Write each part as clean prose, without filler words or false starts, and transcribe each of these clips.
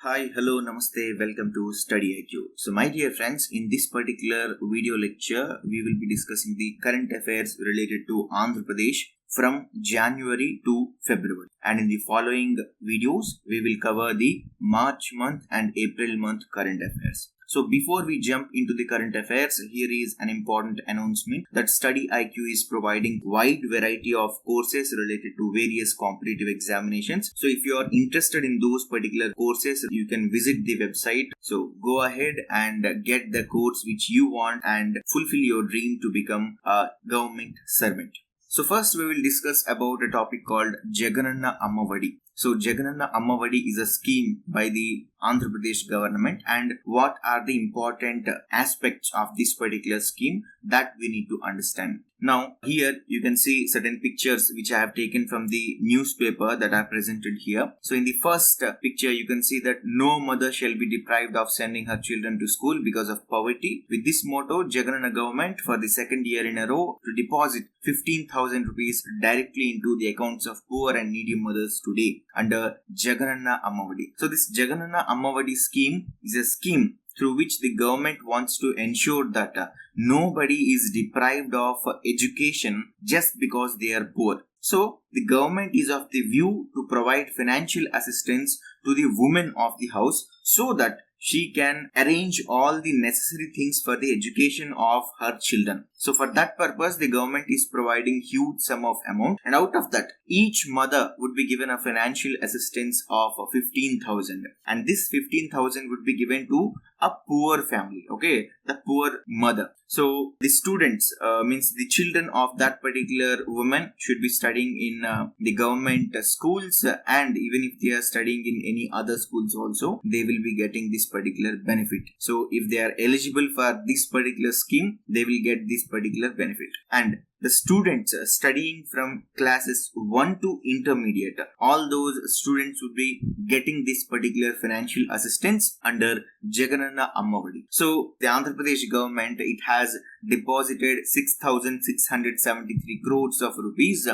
Hi, hello, namaste, welcome to Study IQ. So, my dear friends, in this particular video lecture, we will be discussing the current affairs related to Andhra Pradesh from January to February. And in the following videos, we will cover the March month and April month current affairs. So before we jump into the current affairs, here is an important announcement that Study IQ is providing wide variety of courses related to various competitive examinations. So if you are interested in those particular courses, you can visit the website. So go ahead and get the course which you want and fulfill your dream to become a government servant. So first we will discuss about a topic called Jagananna Ammavadi. So Jagananna Ammavadi is a scheme by the Andhra Pradesh government, and what are the important aspects of this particular scheme that we need to understand. Now here you can see certain pictures which I have taken from the newspaper that are presented here. So in the first picture you can see that no mother shall be deprived of sending her children to school because of poverty. With this motto, Jagananna government for the second year in a row to deposit 15,000 rupees directly into the accounts of poor and needy mothers today under Jagananna Ammavadi. So this Jagananna Ammavadi scheme is a scheme through which the government wants to ensure that nobody is deprived of education just because they are poor. So the government is of the view to provide financial assistance to the woman of the house so that she can arrange all the necessary things for the education of her children. So for that purpose, the government is providing huge sum of amount, and out of that, each mother would be given a financial assistance of 15,000, and this 15,000 would be given to a poor family, okay, the poor mother. So the students, means the children of that particular woman should be studying in the government schools, and even if they are studying in any other schools also, they will be getting this particular benefit. So if they are eligible for this particular scheme, they will get this particular benefit. And the students studying from classes 1 to intermediate, all those students would be getting this particular financial assistance under Jagananna Ammavadi. So the Andhra Pradesh government, it has deposited 6,673 crores of rupees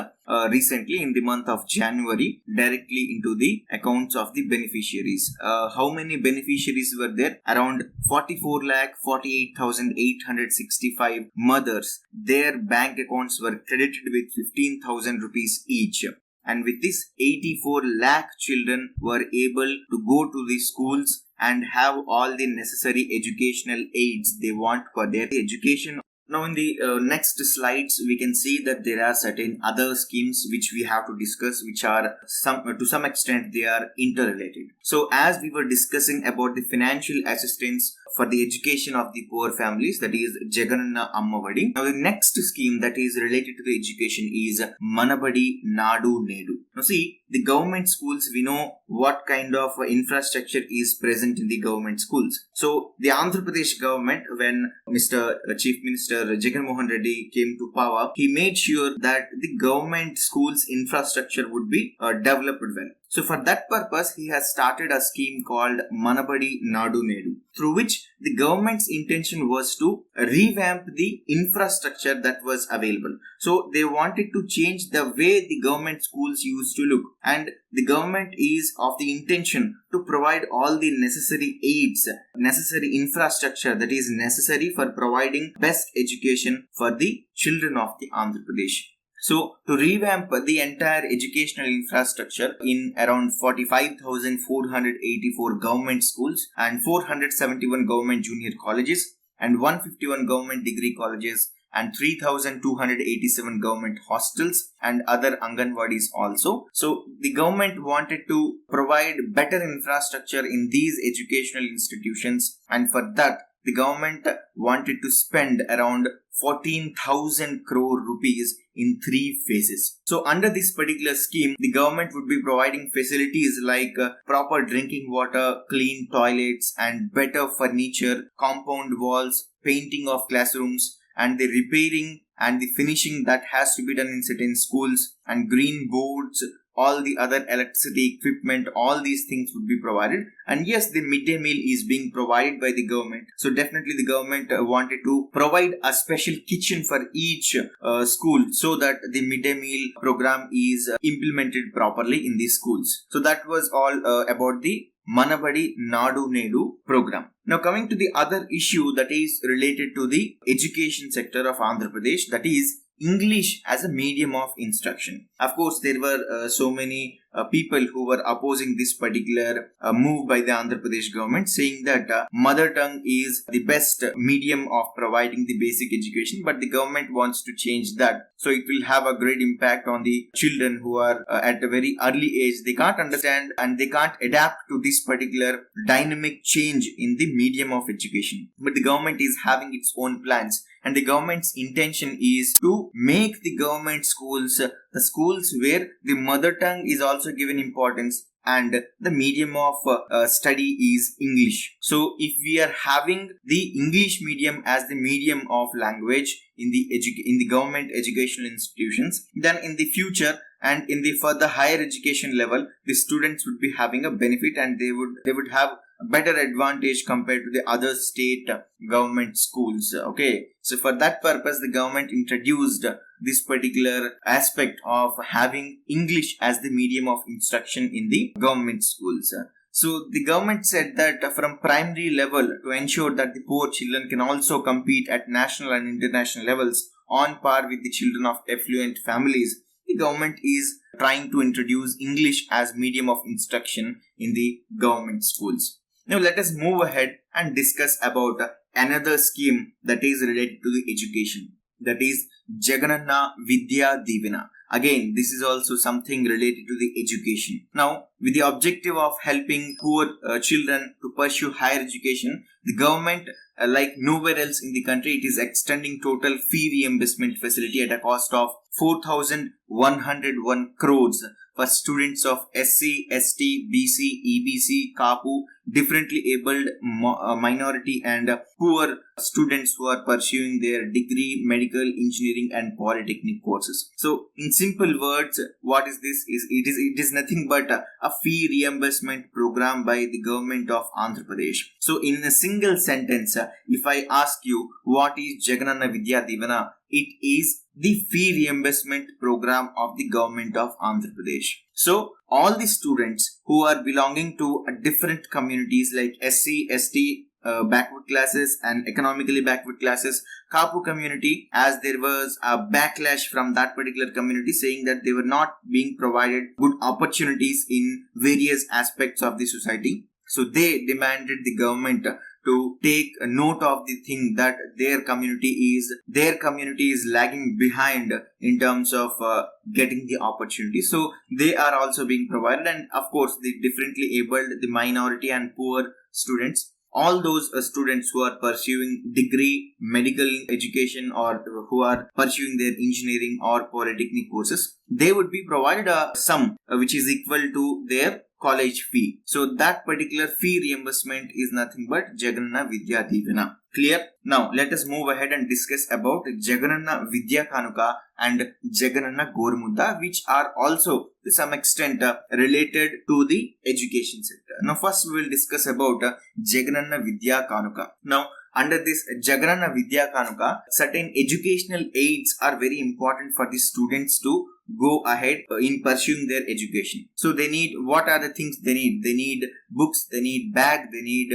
recently in the month of January directly into the accounts of the beneficiaries. How many beneficiaries were there? Around 44,48,865 mothers. Their bank accounts were credited with 15,000 rupees each. And with this, 84 lakh children were able to go to the schools and have all the necessary educational aids they want for their education. Now in the next slides, we can see that there are certain other schemes which we have to discuss, which are to some extent they are interrelated. So as we were discussing about the financial assistance for the education of the poor families, that is Jagananna Ammavadi. Now the next scheme that is related to the education is Manabadi Nadu Nedu. Now see, the government schools, we know what kind of infrastructure is present in the government schools. So the Andhra Pradesh government, when Mr. Chief Minister Jagan Mohan Reddy came to power, he made sure that the government schools infrastructure would be developed well. So for that purpose, he has started a scheme called Manabadi Nadu Nedu, through which the government's intention was to revamp the infrastructure that was available. So they wanted to change the way the government schools used to look, and the government is of the intention to provide all the necessary aids, necessary infrastructure that is necessary for providing best education for the children of the Andhra Pradesh. So, to revamp the entire educational infrastructure in around 45,484 government schools and 471 government junior colleges and 151 government degree colleges and 3,287 government hostels and other Anganwadis also. So, the government wanted to provide better infrastructure in these educational institutions, and for that, the government wanted to spend around 14,000 crore rupees in 3 phases. So under this particular scheme, the government would be providing facilities like proper drinking water, clean toilets and better furniture, compound walls, painting of classrooms, and the repairing and the finishing that has to be done in certain schools, and green boards, all the other electricity equipment, all these things would be provided. And yes, the midday meal is being provided by the government. So definitely the government wanted to provide a special kitchen for each school, so that the midday meal program is implemented properly in these schools. So that was all about the Manabadi Nadu Nedu program. Now coming to the other issue that is related to the education sector of Andhra Pradesh, that is English as a medium of instruction. Of course, there were so many people who were opposing this particular move by the Andhra Pradesh government, saying that mother tongue is the best medium of providing the basic education, but the government wants to change that. So it will have a great impact on the children who are at a very early age. They can't understand and they can't adapt to this particular dynamic change in the medium of education. But the government is having its own plans, and the government's intention is to make the government schools the schools where the mother tongue is also given importance and the medium of study is English. So if we are having the English medium as the medium of language in the government educational institutions, then in the future and in the further higher education level, the students would be having a benefit, and they would have a better advantage compared to the other state government schools. Okay, so for that purpose, the government introduced this particular aspect of having English as the medium of instruction in the government schools. So the government said that from primary level, to ensure that the poor children can also compete at national and international levels on par with the children of affluent families, the government is trying to introduce English as medium of instruction in the government schools. Now let us move ahead and discuss about another scheme that is related to the education, that is Jagananna Vidya Divina. Again, this is also something related to the education. Now, with the objective of helping poor children to pursue higher education, the government, like nowhere else in the country, it is extending total fee reimbursement facility at a cost of 4,101 crores for students of SC, ST, BC, EBC, KAPU, differently abled minority and poor students who are pursuing their degree, medical, engineering and polytechnic courses. So in simple words, what is this? It is nothing but a fee reimbursement program by the government of Andhra Pradesh. So in a single sentence, if I ask you what is Jagananna Vidya Divina, it is the fee reimbursement program of the government of Andhra Pradesh. So all the students who are belonging to different communities like SC, ST, backward classes and economically backward classes, Kapu community, as there was a backlash from that particular community saying that they were not being provided good opportunities in various aspects of the society. So they demanded the government to take a note of the thing that their community is lagging behind in terms of getting the opportunity. So they are also being provided, and of course the differently abled, the minority and poor students, all those students who are pursuing degree, medical education, or who are pursuing their engineering or polytechnic courses, they would be provided a sum which is equal to their college fee. So that particular fee reimbursement is nothing but Jagananna Vidya Divina. Clear? Now let us move ahead and discuss about Jagananna Vidya Kanuka and Jagananna Gorumudda, which are also to some extent related to the education sector. Now first we will discuss about Jagananna Vidya Kanuka. Now under this Jagananna Vidya Kanuka, certain educational aids are very important for the students to go ahead in pursuing their education. So they need, what are the things they need? They need books, they need bag, they need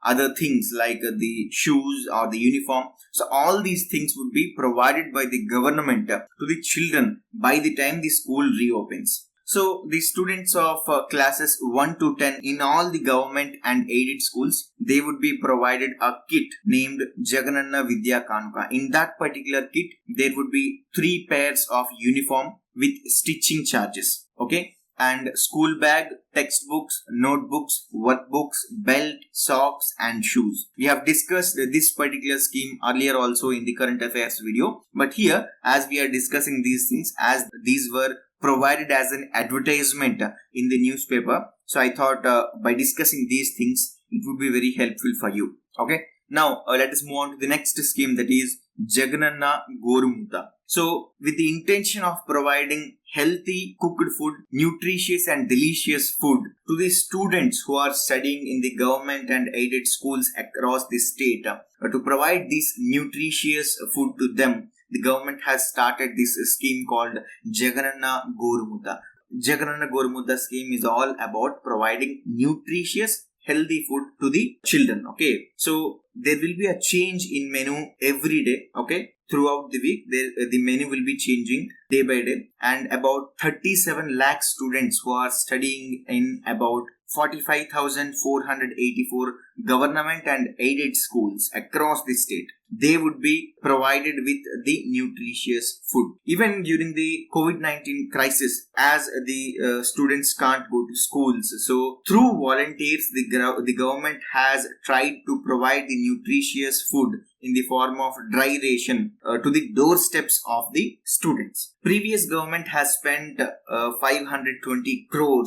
other things like the shoes or the uniform. So all these things would be provided by the government to the children by the time the school reopens. So the students of classes 1 to 10 in all the government and aided schools, they would be provided a kit named Jagananna Vidya Kanuka. In that particular kit, there would be 3 pairs of uniform with stitching charges. Okay. And school bag, textbooks, notebooks, workbooks, belt, socks and shoes. We have discussed this particular scheme earlier also in the current affairs video. But here, as we are discussing these things, as these were provided as an advertisement in the newspaper, so I thought by discussing these things, it would be very helpful for you. Okay. Now let us move on to the next scheme, that is Jagananna Gorumudda. So with the intention of providing healthy cooked food, nutritious and delicious food to the students who are studying in the government and aided schools across the state, to provide this nutritious food to them, the government has started this scheme called Jagananna Gorumudda. Jagananna Gorumudda scheme is all about providing nutritious healthy food to the children. Okay, so there will be a change in menu every day. Okay, throughout the week the menu will be changing day by day, and about 37 lakh students who are studying in about 45,484 government and aided schools across the state, they would be provided with the nutritious food. Even during the COVID-19 crisis, as the students can't go to schools, so through volunteers, the government has tried to provide the nutritious food in the form of dry ration to the doorsteps of the students. Previous government has spent 520 crore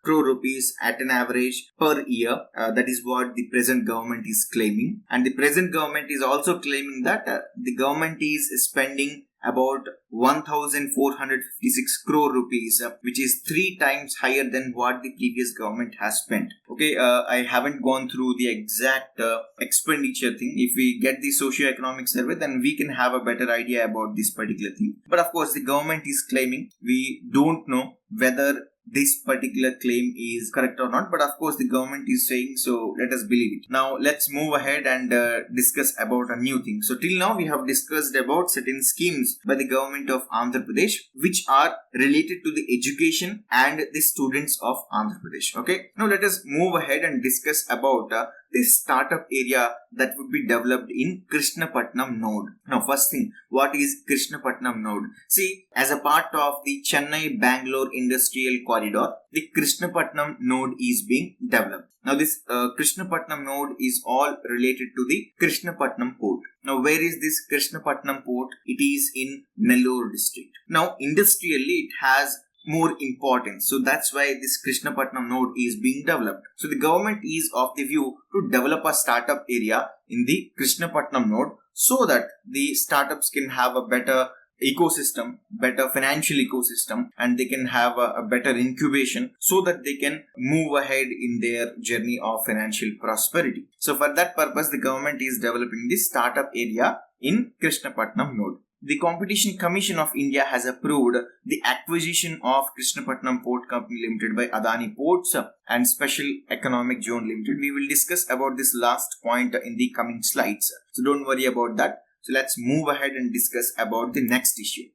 rupees at an average per year. That is what the present government is claiming, and the present government is also claiming that the government is spending about 1,456 crore rupees, which is 3 times higher than what the previous government has spent. Okay, I haven't gone through the exact expenditure thing. If we get the socio-economic survey, then we can have a better idea about this particular thing. But of course, the government is claiming. We don't know whether this particular claim is correct or not, but of course the government is saying, so let us believe it. Now let's move ahead and discuss about a new thing. So till now we have discussed about certain schemes by the government of Andhra Pradesh which are related to the education and the students of Andhra Pradesh. Okay, now let us move ahead and discuss about this startup area that would be developed in Krishnapatnam node. Now first thing, what is Krishnapatnam node? See, as a part of the Chennai-Bangalore Industrial Corridor, the Krishnapatnam node is being developed. Now this Krishnapatnam node is all related to the Krishnapatnam port. Now where is this Krishnapatnam port? It is in Nellore district. Now industrially it has more importance, so that's why this Krishnapatnam node is being developed. So the government is of the view to develop a startup area in the Krishnapatnam node so that the startups can have a better ecosystem, better financial ecosystem, and they can have a better incubation so that they can move ahead in their journey of financial prosperity. So for that purpose, the government is developing this startup area in Krishnapatnam node. The Competition Commission of India has approved the acquisition of Krishnapatnam Port Company Limited by Adani Ports and Special Economic Zone Limited. We will discuss about this last point in the coming slides, so don't worry about that. So let's move ahead and discuss about the next issue.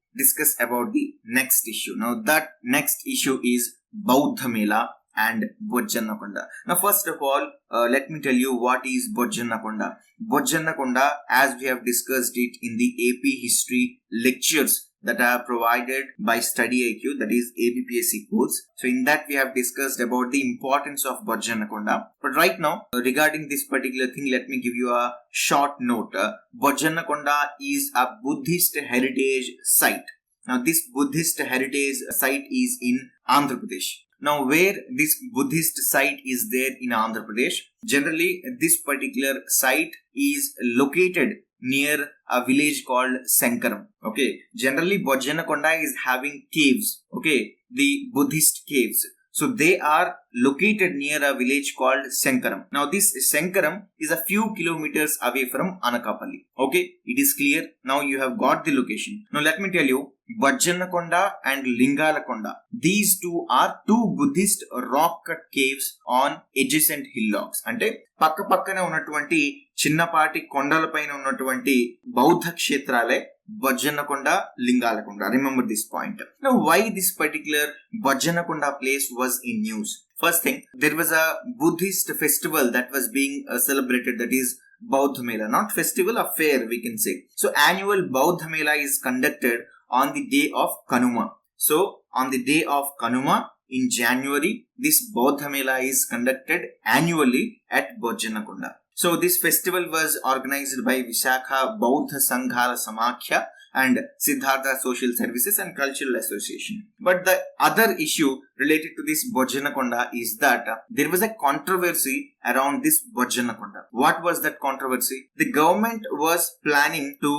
Now that next issue is Bauddha Mela and Bojjannakonda. Now first of all, let me tell you what is Bojjannakonda. Bojjannakonda, as we have discussed it in the AP history lectures that are provided by Study IQ, that is ABPSC course. So in that we have discussed about the importance of Bojjannakonda. But right now, regarding this particular thing, let me give you a short note. Bojjannakonda is a Buddhist heritage site. Now this Buddhist heritage site is in Andhra Pradesh. Now where this Buddhist site is there in Andhra Pradesh, generally this particular site is located near a village called Sankaram. Okay, generally Bojjannakonda is having caves, okay, the Buddhist caves. So they are located near a village called Sankaram. Now this Sankaram is a few kilometers away from Anakapalli. Okay, it is clear. Now you have got the location. Now let me tell you, Bojjannakonda and Lingalakonda, these two are two Buddhist rock cut caves on adjacent hillocks. అంటే పక్క పక్కనే ఉన్నటువంటి చిన్నపాటి కొండలపైన ఉన్నటువంటి బౌద్ధ క్షేత్రాలే Bojjannakonda, Lingalakonda. Remember this point. Now why this particular Bojjannakonda place was in news? First thing, there was a Buddhist festival that was being celebrated, that is Bauddha Mela. Not festival, a fair we can say. So annual Bauddha Mela is conducted on the day of Kanuma. So on the day of Kanuma in January, this Bauddha Mela is conducted annually at Bojjannakonda. So this festival was organized by Visakha Bauddha Sanghara Samakhya and Siddhartha Social Services and Cultural Association. But the other issue related to this Bojjannakonda is that there was a controversy around this Bojjannakonda. What was that controversy? The government was planning to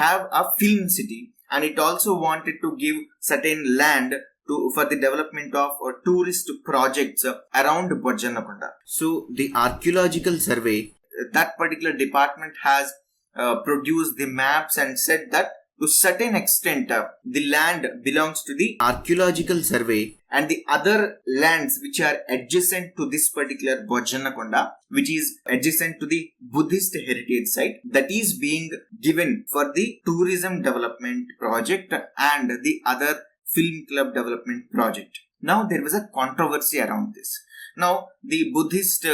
have a film city, and it also wanted to give certain land for the development of tourist projects around Bojjannakonda. So the archaeological survey, that particular department has produced the maps and said that to certain extent the land belongs to the archaeological survey, and the other lands which are adjacent to this particular Bojjannakonda, which is adjacent to the Buddhist heritage site, that is being given for the tourism development project and the other film club development project. Now there was a controversy around this. Now the Buddhist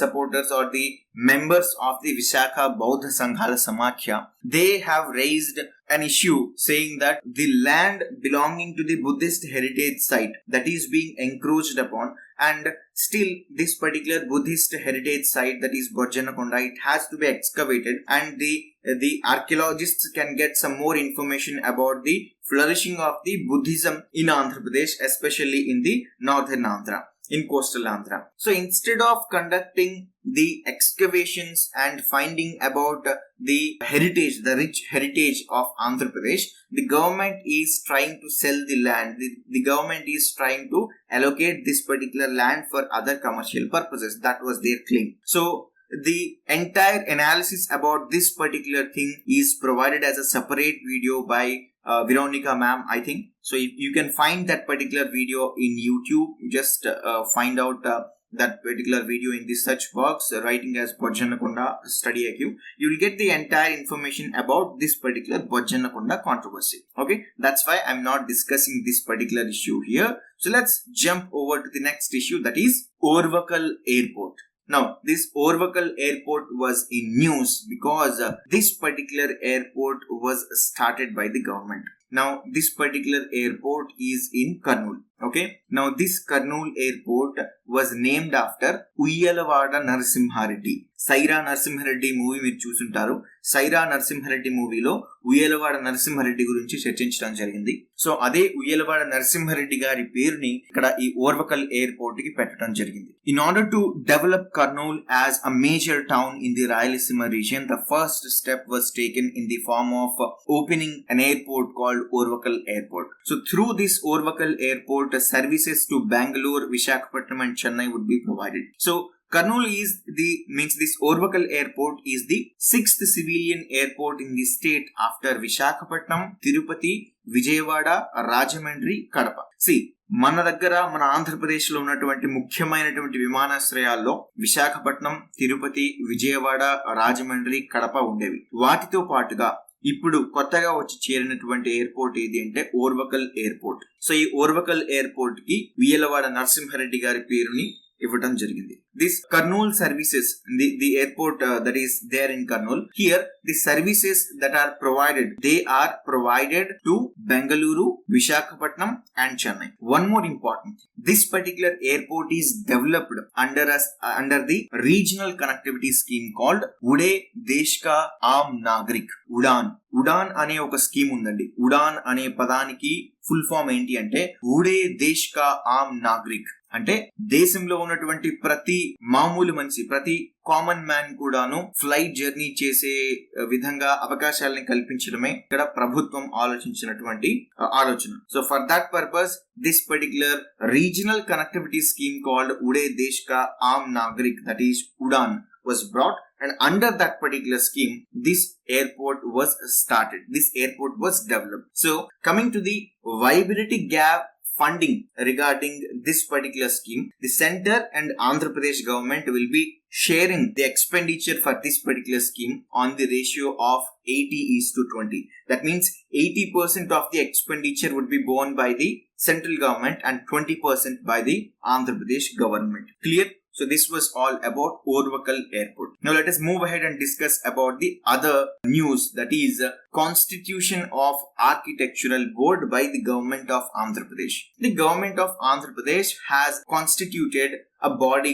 supporters or the members of the Vishakha Bauddha Sanghala Samakhya, they have raised an issue saying that the land belonging to the Buddhist heritage site, that is being encroached upon, and still this particular Buddhist heritage site, that is Bojjannakonda, it has to be excavated, and the archaeologists can get some more information about the flourishing of the Buddhism in Andhra Pradesh, especially in the northern Andhra, in coastal Andhra. So instead of conducting the excavations and finding about the heritage, the rich heritage of Andhra Pradesh, the government is trying to sell the land. The government is trying to allocate this particular land for other commercial purposes. That was their claim. So the entire analysis about this particular thing is provided as a separate video by Veronica ma'am, I think. So you can find that particular video in YouTube. Just find out that particular video in the search box, writing as Bojjannakonda Study IQ. You will get the entire information about this particular Bojjannakonda controversy. Okay, that's why I'm not discussing this particular issue here. So let's jump over to the next issue, that is Orvakal Airport. Now, this Orvakal Airport was in news because this particular airport was started by the government. Now, this particular airport is in Kurnool. Okay. Now, this Kurnool airport was named after Uyyalawada Narasimha Reddy. Saira Narasimha Reddy movie మీరు చూసుంటారు. సైరా నరసింహారెడ్డి మూవీలో ఉయ్యలవాడ నరసింహారెడ్డి గురించి చర్చించడం జరిగింది. So అదే ఉయ్యలవాడ నరసింహారెడ్డి గారి పేరుని ఇక్కడ ఈ ఓర్వకల్ ఎయిర్పోర్ట్ కి పెట్టడం జరిగింది. In order to develop Kurnool as a major town in the Rayalaseema region, the first step was taken in the form of opening an airport called Orvakal Airport. So through this Orvakal Airport, services to Bangalore, Visakhapatnam and Chennai would be provided. So Kurnool is this Orvakal Airport is the 6th civilian airport in the state after Visakhapatnam, Tirupati, Vijayawada, Rajahmundry, Kadapa. See, మన దగ్గర మన ఆంధ్రప్రదేశ్ లో ఉన్నటువంటి ముఖ్యమైనటువంటి విమానాశ్రయాల్లో విశాఖపట్నం, తిరుపతి, విజయవాడ, రాజమండ్రి, కడప ఉండేవి. వాటితో పాటుగా ఇప్పుడు కొత్తగా వచ్చి చేరినటువంటి ఎయిర్పోర్ట్ ఏది అంటే ఓర్వకల్ ఎయిర్పోర్ట్. సో ఈ ఓర్వకల్ ఎయిర్పోర్ట్ కి ఉయ్యలవాడ నరసింహారెడ్డి గారి పేరుని ఇవ్వడం జరిగింది. This Kurnool services, the airport that is there in Kurnool, here the services that are provided, they are provided to Bengaluru, Visakhapatnam and Chennai. One more important thing, this particular airport is developed under the regional connectivity scheme called Ude Desh Ka Aam Nagrik, Udaan అనే ఒక scheme ఉందండి. ఉడాన్ అనే పదానికి full form ఏంటి అంటే ఊడే దేశ్ కా ఆమ్ నాగరిక్, అంటే దేశంలో ఉన్నటువంటి ప్రతి మామూలు మనిషి, ప్రతి కామన్ మ్యాన్ కూడాను ఫ్లైట్ జర్నీ చేసే విధంగా అవకాశాలను కల్పించడమే ఇక్కడ ప్రభుత్వం ఆలోచించినటువంటి ఆలోచన. So for that purpose this particular regional connectivity scheme called Ude Desh Ka Aam Nagarik, that is Udan, was brought, and under that particular scheme this airport was started, this airport was developed. So coming to the viability gap funding regarding this particular scheme, the center and Andhra Pradesh government will be sharing the expenditure for this particular scheme on the ratio of 80:20. That means 80% of the expenditure would be borne by the central government and 20% by the Andhra Pradesh government. Clear? So this was all about Orvakal Airport. Now let us move ahead and discuss about the other news, that is Constitution of Architectural Board by the government of Andhra Pradesh. The government of Andhra Pradesh has constituted a board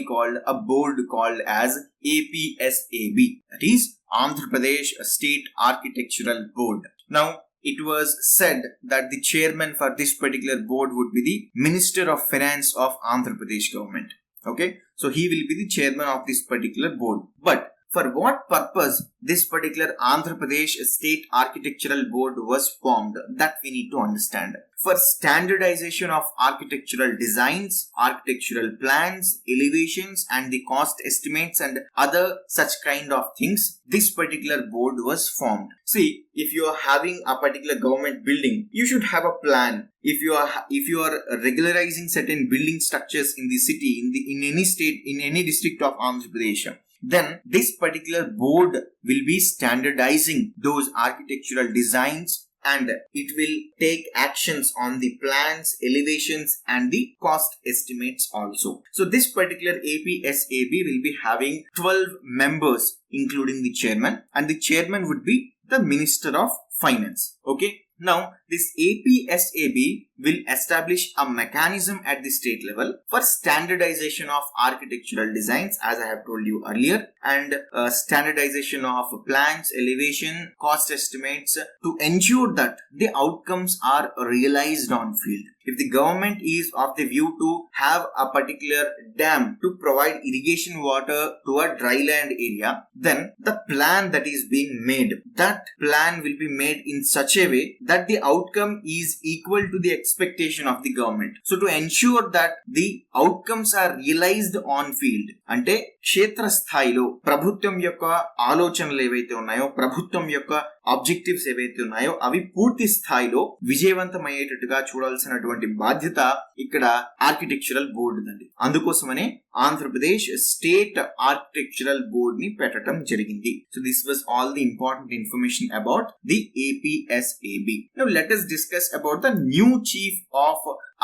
called as APSAB, that is Andhra Pradesh State Architectural Board. Now it was said that the chairman for this particular board would be the Minister of Finance of Andhra Pradesh government. Okay, so he will be the chairman of this particular board. But for what purpose this particular Andhra Pradesh State Architectural Board was formed, that we need to understand. For standardization of architectural designs, architectural plans, elevations and the cost estimates and other such kind of things, this particular board was formed. See, if you are having a particular government building, you should have a plan. If you are regularizing certain building structures in the city, in any state, in any district of Andhra Pradesh, then this particular board will be standardizing those architectural designs, and it will take actions on the plans, elevations and the cost estimates also. So this particular APSAB will be having 12 members including the chairman, and the chairman would be the Minister of Finance. Okay. Now, this APSAB will establish a mechanism at the state level for standardization of architectural designs, as I have told you earlier, and standardization of plans, elevation, cost estimates to ensure that the outcomes are realized on field. If the government is of the view to have a particular dam to provide irrigation water to a dryland area, then the plan that is being made, that plan will be made in such a way that the outcome is equal to the expectation of the government. So to ensure that the outcomes are realized on field, అంటే క్షేత్ర స్థాయిలో ప్రభుత్వం యొక్క ఆలోచనలు ఏవైతే ఉన్నాయో, ప్రభుత్వం యొక్క ఆబ్జెక్టివ్స్ ఏవైతే ఉన్నాయో అవి పూర్తి స్థాయిలో విజయవంతమయ్యేటట్టుగా చూడాల్సినటువంటి బాధ్యత ఇక్కడ ఆర్కిటెక్చరల్ బోర్డు దండి. అందుకోసమనే ఆంధ్రప్రదేశ్ స్టేట్ ఆర్కిటెక్చరల్ బోర్డ్ ని పెట్టడం జరిగింది. So this was all the important information about the APSAB. Now let us discuss about the new chief of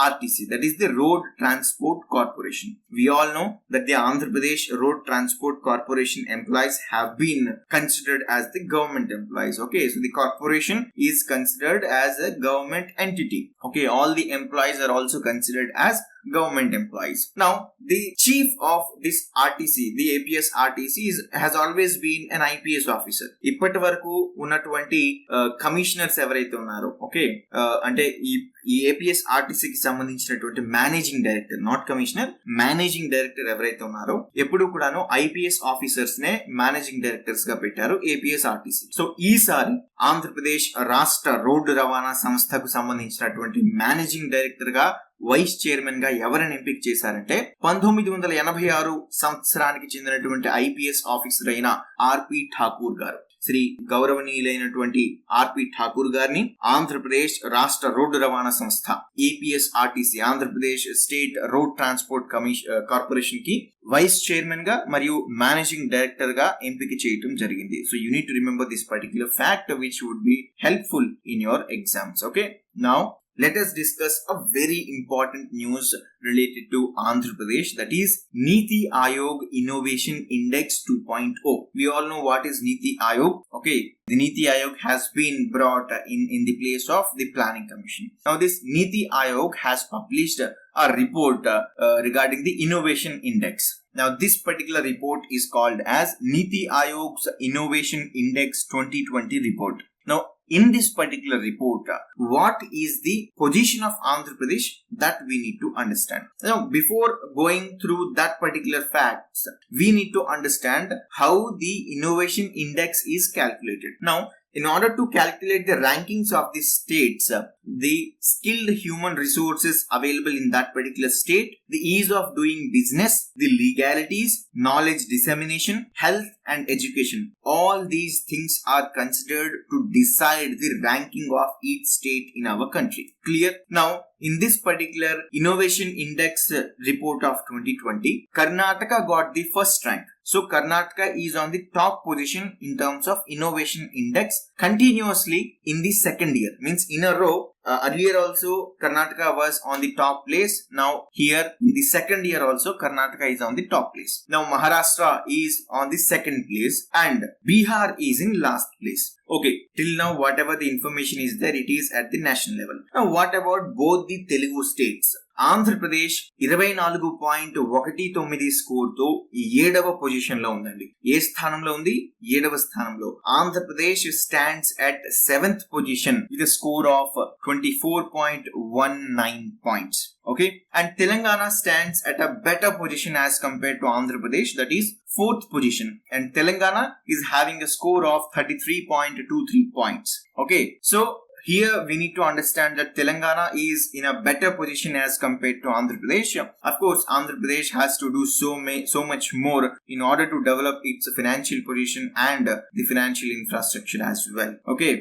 RTC, that is the Road Transport Corporation. We all know that the Andhra Pradesh Road Transport Corporation employees have been considered as the government employees. Okay, so the corporation is considered as a government entity. Okay, all the employees are also considered as government employees. Now, the chief of this RTC, the APS RTC has always been an IPS officer. ఇప్పటి వరకు ఉన్నటువంటి commissioners ఎవరైతే ఉన్నారో, okay, అంటే ఈ APS ఆర్టీసీకి సంబంధించినటువంటి managing director, not commissioner, managing director ఎవరైతే ఉన్నారో ఎప్పుడు కూడాను ఐపీఎస్ ఆఫీసర్స్ నే మేనేజింగ్ డైరెక్టర్స్ గా పెట్టారు ఏపీఎస్ ఆర్టీసీ. సో ఈసారి ఆంధ్రప్రదేశ్ రాష్ట్ర రోడ్డు రవాణా సంస్థకు సంబంధించినటువంటి మేనేజింగ్ డైరెక్టర్ గా, వైస్ చైర్మన్ గా ఎవరిని ఎంపిక చేశారంటే 1986 సంవత్సరానికి చెందినటువంటి ఐపీఎస్ ఆఫీసర్ అయిన ఆర్పి ఠాకూర్ గారు. శ్రీ గౌరవనీయులైనటువంటి ఆర్పి ఠాకూర్ గారిని ఆంధ్రప్రదేశ్ రాష్ట్ర రోడ్డు రవాణా సంస్థ APS RTC, Andhra Pradesh state road transport corporation కి వైస్ చైర్మన్ గా మరియు మేనేజింగ్ డైరెక్టర్ గా ఎంపిక చేయటం జరిగింది. So you need to remember this particular fact which would be helpful in your exams. Okay, now let us discuss a very important news related to Andhra Pradesh, that is Niti Aayog Innovation Index 2.0. We all know what is Niti Aayog. Okay, the Niti Aayog has been brought in the place of the Planning Commission. Now this Niti Aayog has published a report regarding the Innovation Index. Now this particular report is called as Niti Aayog's Innovation Index 2020 report. Now in this particular report, what is the position of Andhra Pradesh, that we need to understand. Now, before going through that particular facts, we need to understand how the innovation index is calculated. Now, in order to calculate the rankings of the states, the skilled human resources available in that particular state, the ease of doing business, the legalities, knowledge dissemination, health and education, all these things are considered to decide the ranking of each state in our country. Clear? Now, in this particular innovation index report of 2020, Karnataka got the first rank. So Karnataka is on the top position in terms of innovation index continuously in the second year, means in a row. Earlier also Karnataka was on the top place. Now here in the second year also Karnataka is on the top place. Now Maharashtra is on the second place and Bihar is in last place. Okay, till now whatever the information is there, it is at the national level. Now what about both the Telugu states, Andhra Pradesh 24.19 score తో 7వ position లో ఉందండి. ఏ స్థానంలో ఉంది? 7వ స్థానంలో. Andhra Pradesh stands at 7th position with score of 24.19 points. Okay, and Telangana stands at a better position as compared to Andhra Pradesh, that is 4th position, and Telangana is having a score of 33.23 points. Okay, so here we need to understand that Telangana is in a better position as compared to Andhra Pradesh. Of course, Andhra Pradesh has to do so much more in order to develop its financial position and the financial infrastructure as well. Okay,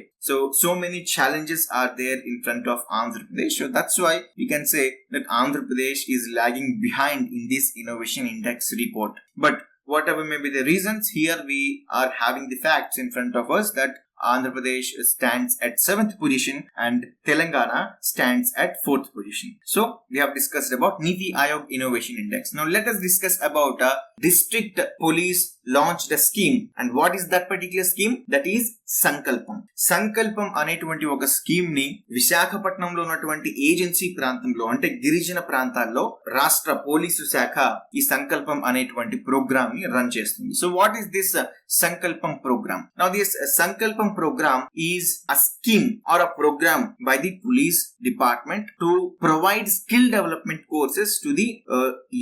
so many challenges are there in front of Andhra Pradesh. So that's why we can say that Andhra Pradesh is lagging behind in this innovation index report. But whatever may be the reasons, here we are having the facts in front of us that Andhra Pradesh stands at 7th position and Telangana stands at 4th position. So we have discussed about Niti Aayog Innovation Index. Now let us discuss about district police launched a scheme, and what is that particular scheme? That is Sankalpam. Sankalpam అనేటువంటి ఒక scheme ని విశాఖపట్నంలో ఉన్నటువంటి agency ప్రాంతంలో అంటే గిరిజన ప్రాంతాల్లో రాష్ట్ర పోలీసు శాఖ ఈ సంకల్పం అనేటువంటి ప్రోగ్రామ్ ని రన్ చేస్తుంది. So what is this Sankalpam program? Now this Sankalpam program is a scheme or a program by the police department to provide skill development courses to the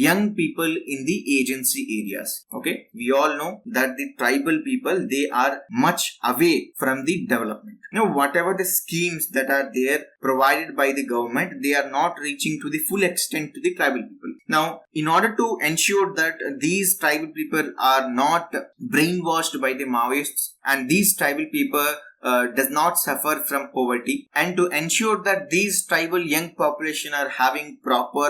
young people in the agency areas. Okay, we all know that the tribal people, they are much away from the development. Whatever the schemes that are there provided by the government, they are not reaching to the full extent to the tribal people. Now, in order to ensure that these tribal people are not brainwashed by the Maoists and these tribal people does not suffer from poverty, and to ensure that these tribal young population are having proper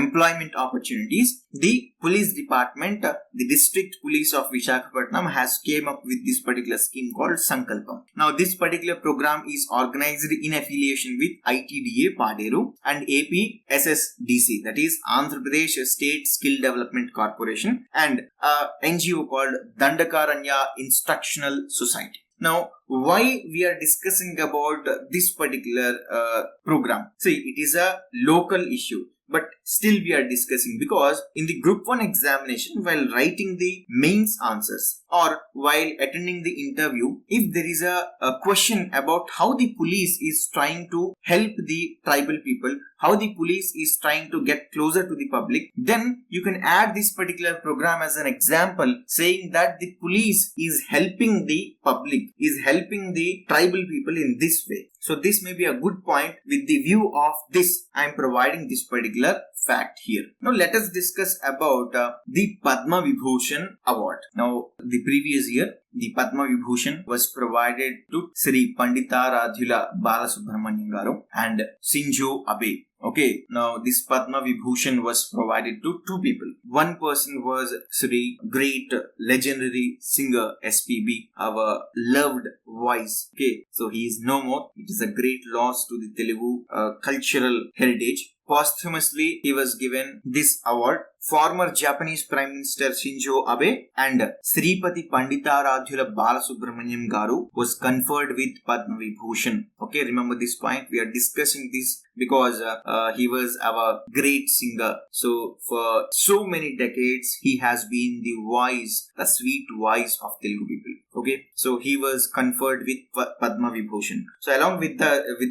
employment opportunities, the police department, the district police of Visakhapatnam has came up with this particular scheme called Sankalpam. Now this particular program is organized in affiliation with ITDA Paderu and APSSDC, that is Andhra Pradesh State Skill Development Corporation, and NGO called Dandakaranya Instructional Society. Now, why we are discussing about this particular program? See, it is a local issue, but still we are discussing because in the group 1 examination, while writing the mains answers or while attending the interview, if there is a question about how the police is trying to help the tribal people, how the police is trying to get closer to the public, then you can add this particular program as an example, saying that the police is helping the public, is helping the tribal people in this way. So this may be a good point. With the view of this, I am providing this particular fact here. Now let us discuss about the Padma Vibhushan award. Now the previous year, the Padma Vibhushan was provided to Sri Panditaradhyula Balasubramaniam Garu and Shinzo Abe. Okay, now this Padma Vibhushan was provided to two people. One person was Sri great legendary singer SPB, our loved voice. Okay, so he is no more. It is a great loss to the Telugu cultural heritage. Posthumously, he was given this award. Former Japanese Prime Minister Shinzo Abe and Sripati Panditaradhyula Balasubramaniam Garu was conferred with Padma Vibhushan. Okay, remember this point. We are discussing this because he was our great singer. So for so many decades, he has been the voice, the sweet voice of Telugu people. Okay, so he was conferred with Padma Vibhushan. So along with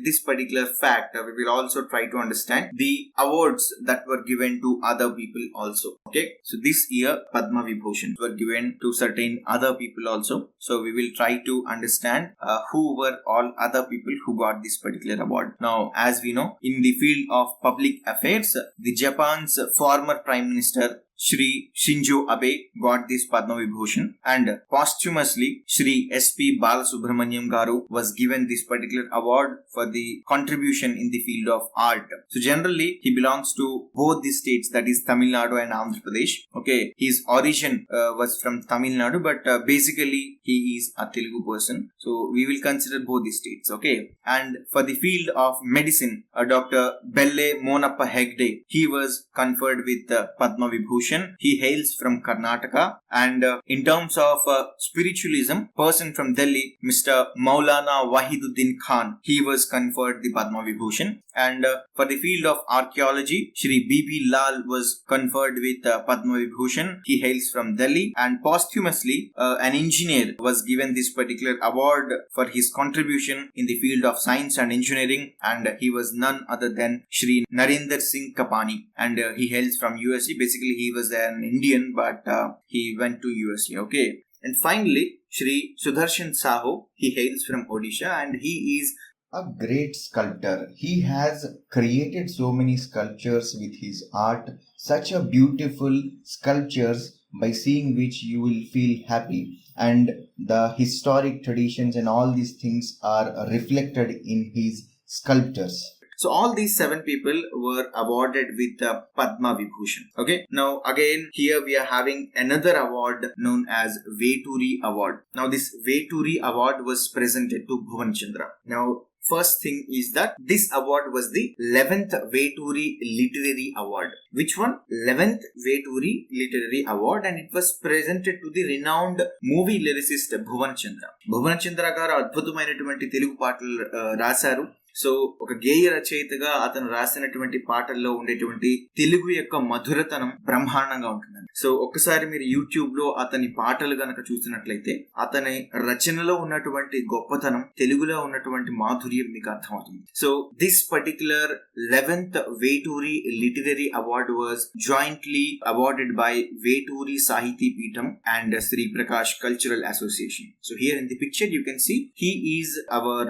this particular fact, we will also try to understand the awards that were given to other people also. Okay, so this year Padma Vibhushan were given to certain other people also. So we will try to understand who were all other people who got this particular award. Now, as we know, in the field of public affairs, the Japan's former Prime Minister Shri Shinzo Abe got this Padma Vibhushan, and posthumously Shri SP Balasubramaniam Garu was given this particular award for the contribution in the field of art. So generally he belongs to both the states, that is Tamil Nadu and Andhra Pradesh. Okay, his origin was from Tamil Nadu, but basically he is a Telugu person. So we will consider both the states. Okay, and for the field of medicine, Dr. Belle Monappa Hegde, he was conferred with Padma Vibhushan. He hails from Karnataka. And in terms of spiritualism, person from Delhi, Mr. Maulana Wahiduddin Khan, he was conferred the Padma Vibhushan. And for the field of archaeology, Shri B.B. Lal was conferred with Padma Vibhushan. He hails from Delhi. And posthumously, an engineer was given this particular award for his contribution in the field of science and engineering. And he was none other than Shri Narendra Singh Kapani. And he hails from USA. Basically, he was an Indian, but he went to USA. Okay. And finally, Shri Sudarshan Sahu, he hails from Odisha, and he is a great sculptor. He has created so many sculptures with his art, such a beautiful sculptures by seeing which you will feel happy, and the historic traditions and all these things are reflected in his sculptures. So all these 7 people were awarded with the Padma Vibhushan. Okay. Now again, here we are having another award known as Veturi Award. Now this Veturi Award was presented to Bhuvan Chandra. Now first thing is that this award was the 11th Veturi Literary Award. Which one? 11th Veturi Literary Award, and it was presented to the renowned movie lyricist Bhuvan Chandra. Bhuvan Chandra garu adbhuతమైనటువంటి తెలుగు పాటలు రాశారు. So ఒక గేయ రచయితగా అతను రాసినటువంటి పాటల్లో ఉండేటువంటి తెలుగు యొక్క మధురతనం బ్రహ్మాండంగా ఉంటుందండి. సో ఒక్కసారి మీరు యూట్యూబ్ లో అతని పాటలు గనక చూసినట్లయితే అతని రచనలో ఉన్నటువంటి గొప్పతనం, తెలుగులో ఉన్నటువంటి మాధుర్యం మీకు అర్థమవుతుంది. So this particular 11th Veturi Literary Award was jointly awarded by Veturi Sahiti Peetham and Sri Prakash Cultural Association. So here in the picture you can see he is our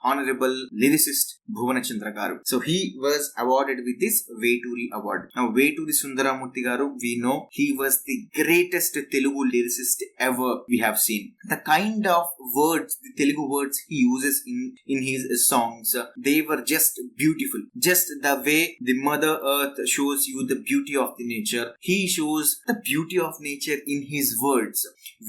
honorable lyricist Bhuvana Chandra garu. So he was awarded with this Veturi Award. Now Veturi Sundaramurthy garu, we know he was the greatest Telugu lyricist ever we have seen. The kind of words, the Telugu words he uses in his songs, they were just beautiful. Just the way the Mother Earth shows you the beauty of the nature, he shows the beauty of nature in his words.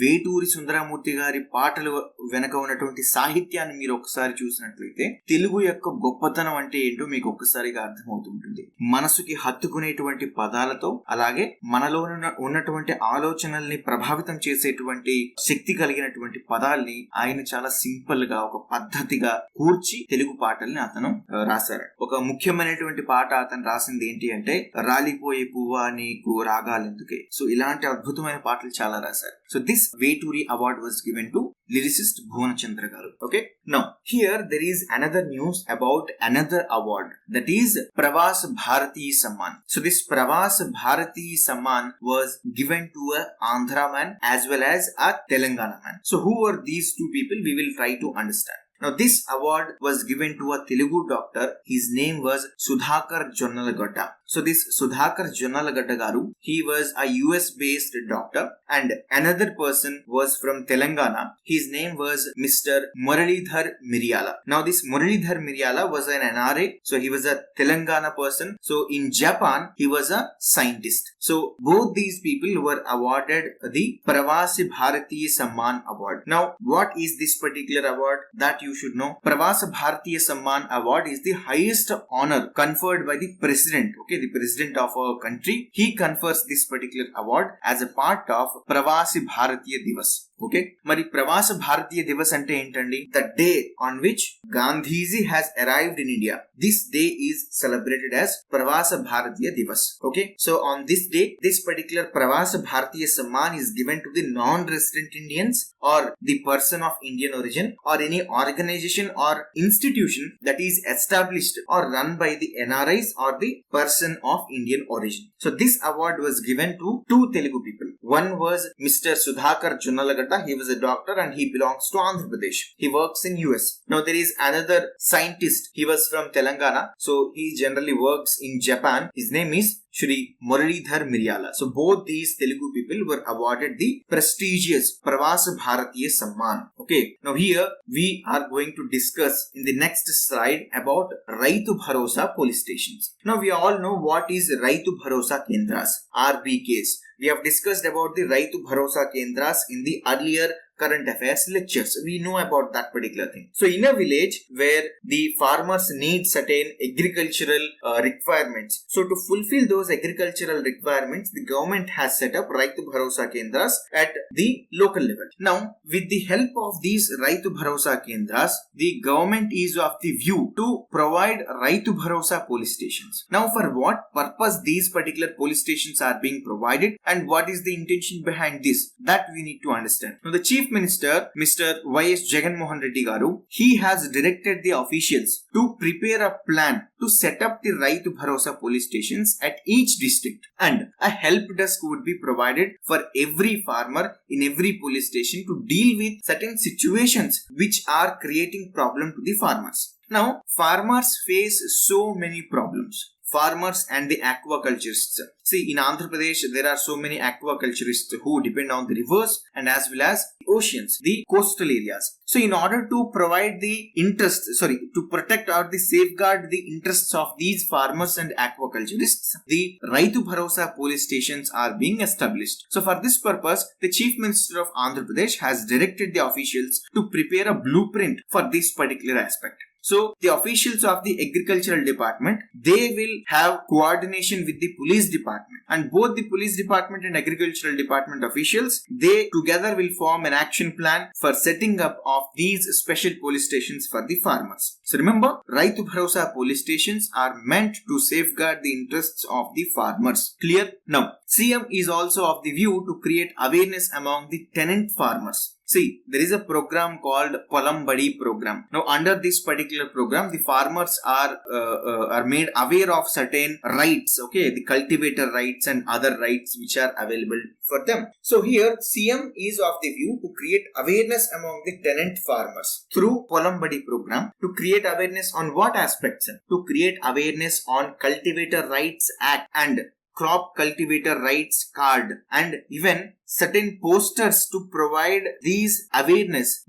Veturi Sundaramurthy గారి పాటలు వెనక ఉన్నటువంటి సాహిత్యాన్ని మీరు ఒకసారి చూసినట్లయితే తెలుగు యొక్క గొప్పతనం అంటే ఏంటో మీకు ఒక్కసారిగా అర్థమవుతుంటుంది. మనసుకి హత్తుకునేటువంటి పదాలతో, అలాగే మనలో ఉన్నటువంటి ఆలోచనల్ని ప్రభావితం చేసేటువంటి శక్తి కలిగినటువంటి పదాల్ని ఆయన చాలా సింపుల్ గా ఒక పద్ధతిగా కూర్చి తెలుగు పాటల్ని అతను రాశారు. ఒక ముఖ్యమైనటువంటి పాట అతను రాసింది ఏంటి అంటే రాలిపోయే పువ్వా నీకు రాగాలెందుకే. సో ఇలాంటి అద్భుతమైన పాటలు చాలా రాశారు. So this Veturi Award was given to lyricist Bhuvana Chandra garu. Okay. Now here there is another news about another award, that is Pravas Bharati Samman. So this Pravas Bharati Samman was given to a Andhra man as well as a Telangana man. So who were these two people? We will try to understand. Now this award was given to a Telugu doctor. His name was Sudhakar Jonnalagadda. So this Sudhakar Jonnalagadda garu, he was a US based doctor, and another person was from Telangana. His name was Mr. Muralidhar Miryala. Now this Muralidhar Miryala was an NRA. So he was a Telangana person. So in Japan he was a scientist. So both these people were awarded the Pravasi Bharatiya Samman Award. Now what is this particular award? That you should know. Pravasa Bharatiya Samman Award is the highest honor conferred by the president. Okay, the president of our country, he confers this particular award as a part of Pravasi Bharatiya Divas. Okay, మరి ప్రవాస భారతీయ దివస్ అంటే ఏంటండి? The day on which Gandhiji has arrived in India. This day is celebrated as Pravasa Bharatiya Divas. Okay, so on this day, this particular Pravasa Bharatiya Samman is given to the non-resident Indians or the person of Indian origin or any organization or institution that is established or run by the NRIs or the person of Indian origin. So this award was given to two Telugu people. One was Mr. Sudhakar Jonnalagadda Mehta. He was a doctor and he belongs to Andhra Pradesh. He works in US. Now there is another scientist. He was from Telangana. So he generally works in Japan. His name is Shri Muralidhar Miryala. So both these Telugu people were awarded the prestigious Pravasa Bharatiya Samman. Okay. Now here we are going to discuss in the next slide about Raitu Bharosa police stations. Now we all know what is Raitu Bharosa Kendras, RBKs. We have discussed about the Raitu Bharosa Kendras in the earlier current affairs lectures. We know about that particular thing. So in a village where the farmers need certain agricultural requirements, so to fulfill those agricultural requirements, the government has set up Raitu Bharosa Kendras at the local level. Now with the help of these Raitu Bharosa Kendras, the government is of the view to provide Raitu Bharosa police stations. Now for what purpose these particular police stations are being provided and what is the intention behind this, that we need to understand. Now the Chief Minister, Mr. Y.S. Jagan Mohan Reddy Garu, he has directed the officials to prepare a plan to set up the Raitu Bharosa police stations at each district, and a help desk would be provided for every farmer in every police station to deal with certain situations which are creating problem to the farmers. Now, farmers face so many problems. Farmers and the aquaculturists. See, in Andhra Pradesh, there are so many aquaculturists who depend on the rivers and as well as the oceans, the coastal areas. So, in order to provide the to protect or the safeguard the interests of these farmers and aquaculturists, the Raitu Bharosa police stations are being established. So, for this purpose, the Chief Minister of Andhra Pradesh has directed the officials to prepare a blueprint for this particular aspect. So, the officials of the agricultural department, they will have coordination with the police department, and both the police department and agricultural department officials, they together will form an action plan for setting up of these special police stations for the farmers. So, remember, Raitu Bharosa police stations are meant to safeguard the interests of the farmers. Clear? Now, CM is also of the view to create awareness among the tenant farmers. See, there is a program called Polam Badi program. Now, under this particular program, the farmers are made aware of certain rights, okay, the cultivator rights and other rights which are available for them. So, here CM is of the view to create awareness among the tenant farmers through Polam Badi program. To create awareness on what aspects? To create awareness on Cultivator Rights Act and Crop Cultivator Rights Card, and even certain posters to provide this awareness,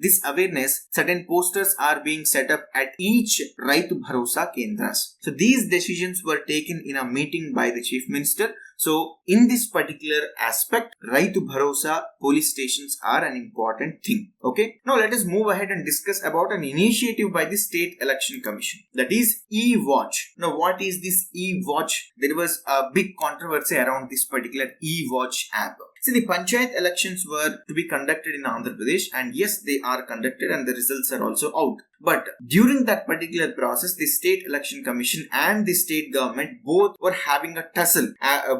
certain posters are being set up at each Raitu Bharosa Kendras. So these decisions were taken in a meeting by the Chief Minister. So in this particular aspect, Raitu Bharosa police stations are an important thing. Okay. Now let us move ahead and discuss about an initiative by the State Election Commission, that is E-Watch. Now what is this E-Watch? There was a big controversy around this particular E-Watch app. See, the Panchayat elections were to be conducted in Andhra Pradesh, and yes, they are conducted and the results are also out. But during that particular process, the State Election Commission and the state government both were having a tussle.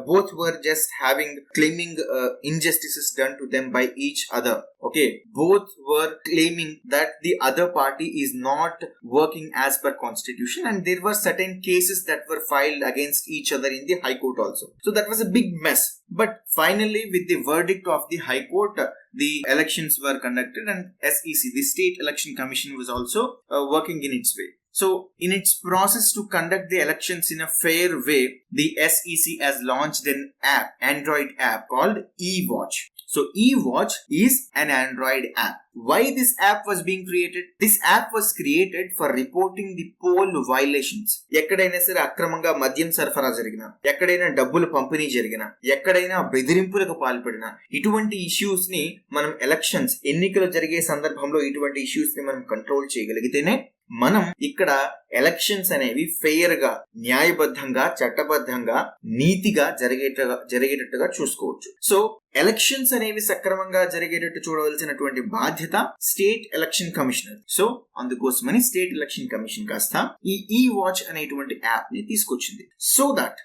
Both were just claiming injustices done to them by each other. Okay, both were claiming that the other party is not working as per constitution, and there were certain cases that were filed against each other in the High Court also. So that was a big mess. But finally, with the verdict of the High Court, the elections were conducted, and SEC, the State Election Commission, was also working in its way. So, in its process to conduct the elections in a fair way, the SEC has launched an app, Android app called E-Watch. So, E-Watch is an Android app. Why this app was being created? This app was created for reporting the poll violations. ఎక్కడైనా సరే అక్రమంగా మద్యం సరఫరా జరిగినా, ఎక్కడైనా డబ్బులు పంపిణీ జరిగినా, ఎక్కడైనా బెదిరింపులకు పాల్పడినా, ఇటువంటి ఇష్యూస్ ని మనం ఎన్నికలు జరిగే సందర్భంలో ఇటువంటి ఇష్యూస్ ని మనం కంట్రోల్ చేయగలిగితేనే మనం ఇక్కడ ఎలక్షన్స్ అనేవి ఫెయిర్ గా, న్యాయబద్ధంగా, చట్టబద్ధంగా, నీతిగా జరిగేటట్టుగా చూసుకోవచ్చు. సో ఎలక్షన్స్ అనేవి సక్రమంగా జరిగేటట్టు చూడవలసినటువంటి బాధ్యత స్టేట్ ఎలక్షన్ కమిషనర్. సో అందుకోసమని స్టేట్ ఎలక్షన్ కమిషన్ కాస్త ఈ E-Watch అనేటువంటి యాప్ ని తీసుకొచ్చింది. So that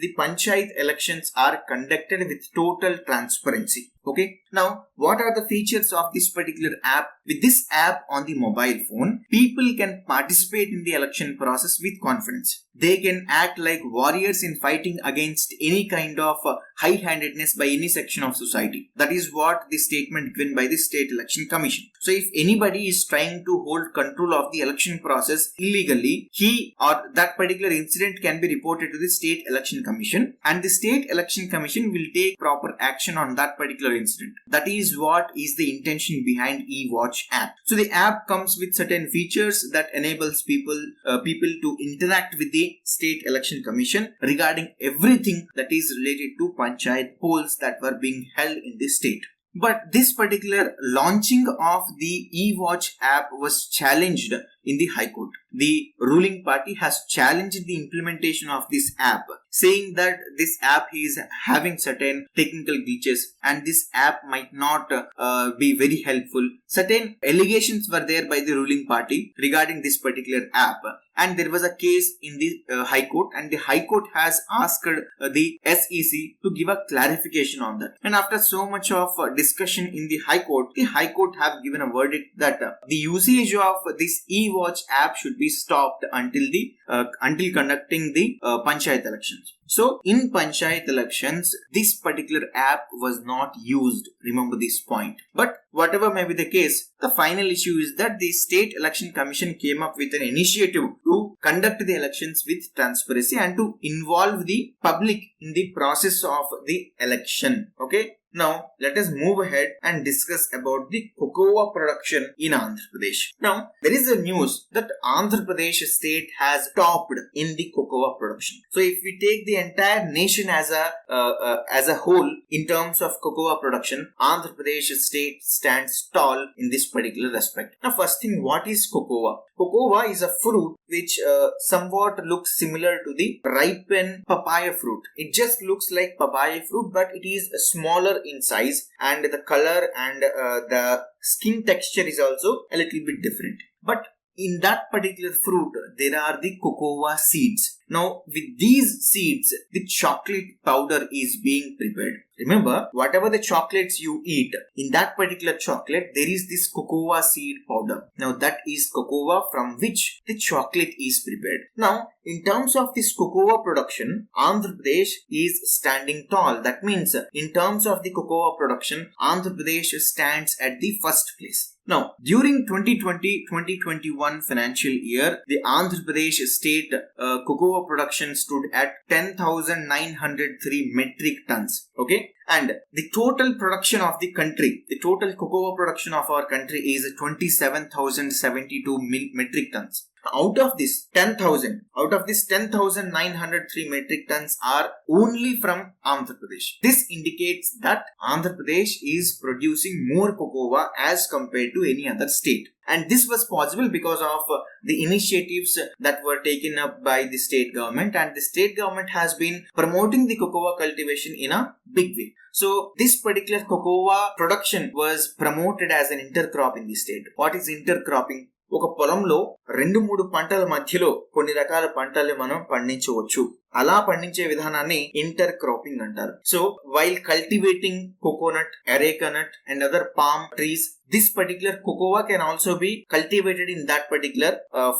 the panchayat elections are conducted with total transparency. Okay, now what are the features of this particular app? With this app on the mobile phone, people can participate in the election process with confidence. They can act like warriors in fighting against any kind of high-handedness by any section of society. That is what the statement given by the State Election Commission. So if anybody is trying to hold control of the election process illegally, he or that particular incident can be reported to the State Election Commission, and the State Election Commission will take proper action on that particular incident. That is what is the intention behind eWatch app. So the app comes with certain features that enables people to interact with the State Election Commission regarding everything that is related to panchayat polls that were being held in the state. But this particular launching of the eWatch app was challenged in the High Court. The ruling party has challenged the implementation of this app, saying that this app is having certain technical glitches and this app might not be very helpful. Certain allegations were there by the ruling party regarding this particular app, and there was a case in the High Court, and the High Court has asked the SEC to give a clarification on that. And after so much of discussion in the High Court have given a verdict that the usage of this eWatch app should be stopped until conducting the panchayat elections. So in panchayat elections, this particular app was not used. Remember this point. But whatever may be the case, the final issue is that the State Election Commission came up with an initiative to conduct the elections with transparency and to involve the public in the process of the election. Okay. Now, let us move ahead and discuss about the cocoa production in Andhra Pradesh. Now, there is a news that Andhra Pradesh state has topped in the cocoa production. So, if we take the entire nation as a whole in terms of cocoa production, Andhra Pradesh state stands tall in this particular respect. Now, first thing, what is cocoa? Cocoa is a fruit which somewhat looks similar to the ripened papaya fruit. It just looks like papaya fruit, but it is smaller in size, and the color and the skin texture is also a little bit different. But in that particular fruit, there are the cocoa seeds. Now, with these seeds, the chocolate powder is being prepared. Remember, whatever the chocolates you eat, in that particular chocolate, there is this cocoa seed powder. Now, that is cocoa from which the chocolate is prepared. Now, in terms of this cocoa production, Andhra Pradesh is standing tall. That means, in terms of the cocoa production, Andhra Pradesh stands at the first place. Now, during 2020-2021 financial year, the Andhra Pradesh state cocoa production stood at 10,903 metric tons. Okay, and the total production of the country, the total cocoa production of our country is 27,072 metric tons. Out of this 10,903 metric tons are only from Andhra Pradesh. This indicates that Andhra Pradesh is producing more cocoa as compared to any other state. And this was possible because of the initiatives that were taken up by the state government, and the state government has been promoting the cocoa cultivation in a big way. So this particular cocoa production was promoted as an intercrop in the state. What is intercropping? ఒక పొలంలో 2-3 పంటల మధ్యలో కొన్ని రకాల పంటల్ని మనం పండించవచ్చు. అలా పండించే విధానాన్ని ఇంటర్ క్రాపింగ్ అంటారు. So while cultivating coconut, areca nut and other palm trees, this particular cocoa can also be cultivated in that particular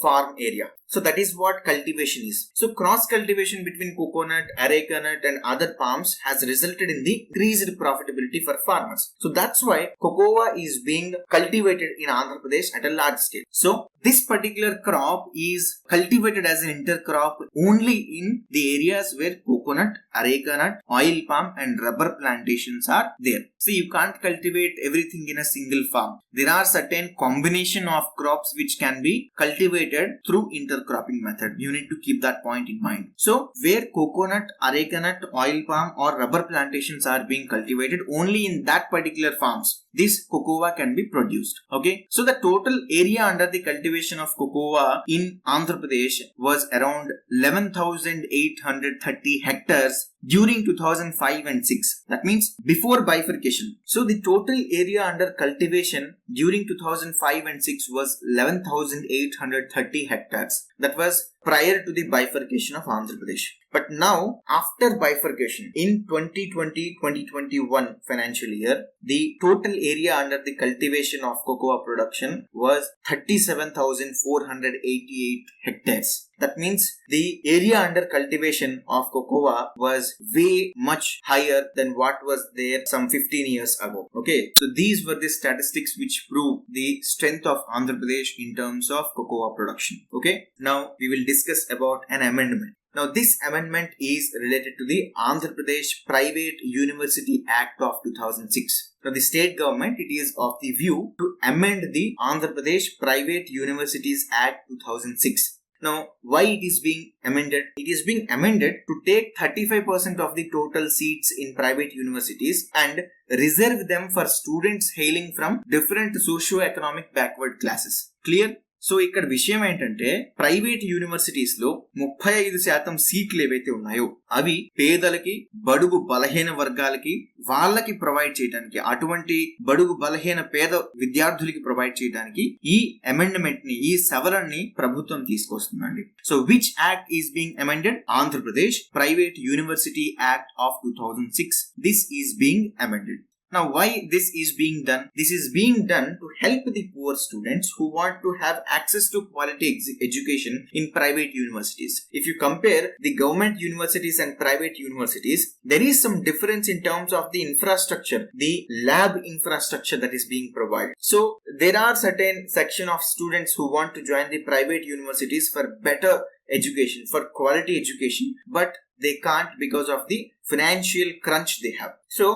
farm area. So that is what cultivation is. So cross cultivation between coconut, areca nut and other palms has resulted in the increased profitability for farmers. So that's why cocoa is being cultivated in Andhra Pradesh at a large scale. So this particular crop is cultivated as an intercrop only in the areas where coconut, areca nut, oil palm and rubber plantations are there. So you can't cultivate everything in a single farm. There are certain combination of crops which can be cultivated through intercropping method. You need to keep that point in mind. So where coconut, areca nut, oil palm or rubber plantations are being cultivated, only in that particular farms this cocoa can be produced. Okay, so the total area under the cultivation of cocoa in Andhra Pradesh was around 11,830 hectares during 2005 and 6. That means before bifurcation. So the total area under cultivation during 2005 and 6 was 11,830 hectares. That was prior to the bifurcation of Andhra Pradesh. But now, after bifurcation in 2020-2021 financial year, the total area under the cultivation of cocoa production was 37,488 hectares. That means the area under cultivation of cocoa was way much higher than what was there some 15 years ago. Okay, so these were the statistics which prove the strength of Andhra Pradesh in terms of cocoa production. Okay, now we will discuss about an amendment. Now this amendment is related to the Andhra Pradesh Private University Act of 2006. Now the state government, it is of the view to amend the Andhra Pradesh Private Universities Act 2006. Now, why it is being amended? It is being amended to take 35% of the total seats in private universities and reserve them for students hailing from different socio-economic backward classes. Clear? So ఇక్కడ విషయం ఏంటంటే private universities లో 35% సీట్లు ఏవైతే ఉన్నాయో అవి పేదలకి, బడుగు బలహీన వర్గాలకి, వాళ్ళకి ప్రొవైడ్ చేయడానికి, అటువంటి బడుగు బలహీన పేద విద్యార్థులకి ప్రొవైడ్ చేయడానికి ఈ అమెండ్మెంట్ ని, ఈ సవరణని ప్రభుత్వం తీసుకొస్తుందండి. So which act is being amended? Andhra Pradesh private university act of 2006. This is being amended. Now, why this is being done? This is being done to help the poor students who want to have access to quality education in private universities. If you compare the government universities and private universities, there is some difference in terms of the infrastructure, the lab infrastructure that is being provided. So, there are certain section of students who want to join the private universities for better education, for quality education, but they can't because of the financial crunch they have. So,